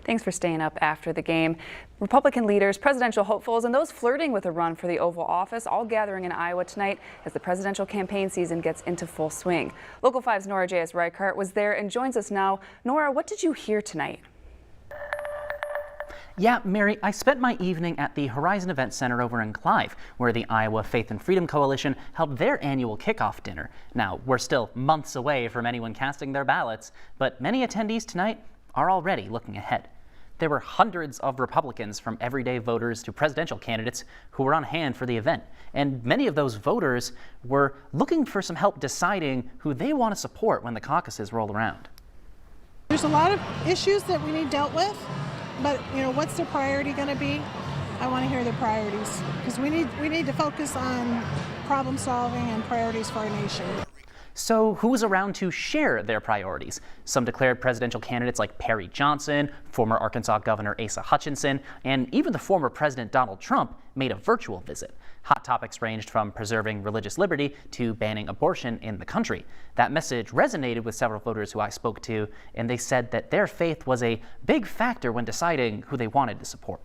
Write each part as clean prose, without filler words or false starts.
Thanks for staying up after the game. Republican leaders, presidential hopefuls, and those flirting with a run for the Oval Office all gathering in Iowa tonight as the presidential campaign season gets into full swing. Local 5's Nora J.S. Reichart was there and joins us now. Nora, what did you hear tonight? Yeah, Mary, I spent my evening at the Horizon Event Center over in Clive, where the Iowa Faith and Freedom Coalition held their annual kickoff dinner. Now, we're still months away from anyone casting their ballots, but many attendees tonight are already looking ahead. There were hundreds of Republicans, from everyday voters to presidential candidates, who were on hand for the event. And many of those voters were looking for some help deciding who they want to support when the caucuses roll around. There's a lot of issues that we need dealt with, but what's their priority going to be? I want to hear their priorities, because we need to focus on problem solving and priorities for our nation. So who was around to share their priorities? Some declared presidential candidates like Perry Johnson, former Arkansas Governor Asa Hutchinson, and even the former President Donald Trump made a virtual visit. Hot topics ranged from preserving religious liberty to banning abortion in the country. That message resonated with several voters who I spoke to, and they said that their faith was a big factor when deciding who they wanted to support.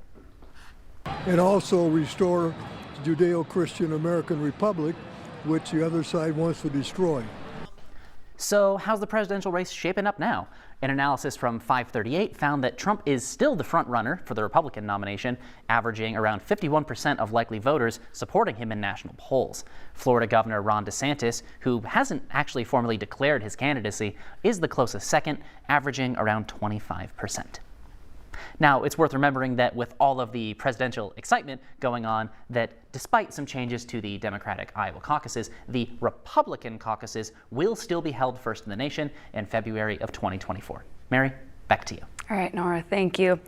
And also restore the Judeo-Christian American Republic, which the other side wants to destroy. So how's the presidential race shaping up now? An analysis from 538 found that Trump is still the front runner for the Republican nomination, averaging around 51% of likely voters supporting him in national polls. Florida Governor Ron DeSantis, who hasn't actually formally declared his candidacy, is the closest second, averaging around 25%. Now, it's worth remembering that with all of the presidential excitement going on, that despite some changes to the Democratic Iowa caucuses, the Republican caucuses will still be held first in the nation in February of 2024. Mary, back to you. All right, Nora, thank you.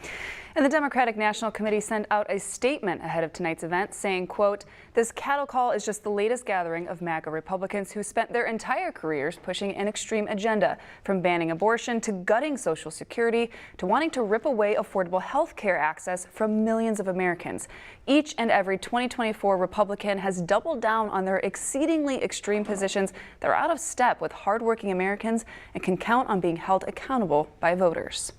And the Democratic National Committee sent out a statement ahead of tonight's event saying, quote, "This cattle call is just the latest gathering of MAGA Republicans who spent their entire careers pushing an extreme agenda, from banning abortion to gutting Social Security to wanting to rip away affordable health care access from millions of Americans. Each and every 2024 Republican has doubled down on their exceedingly extreme positions that are out of step with hardworking Americans and can count on being held accountable by voters."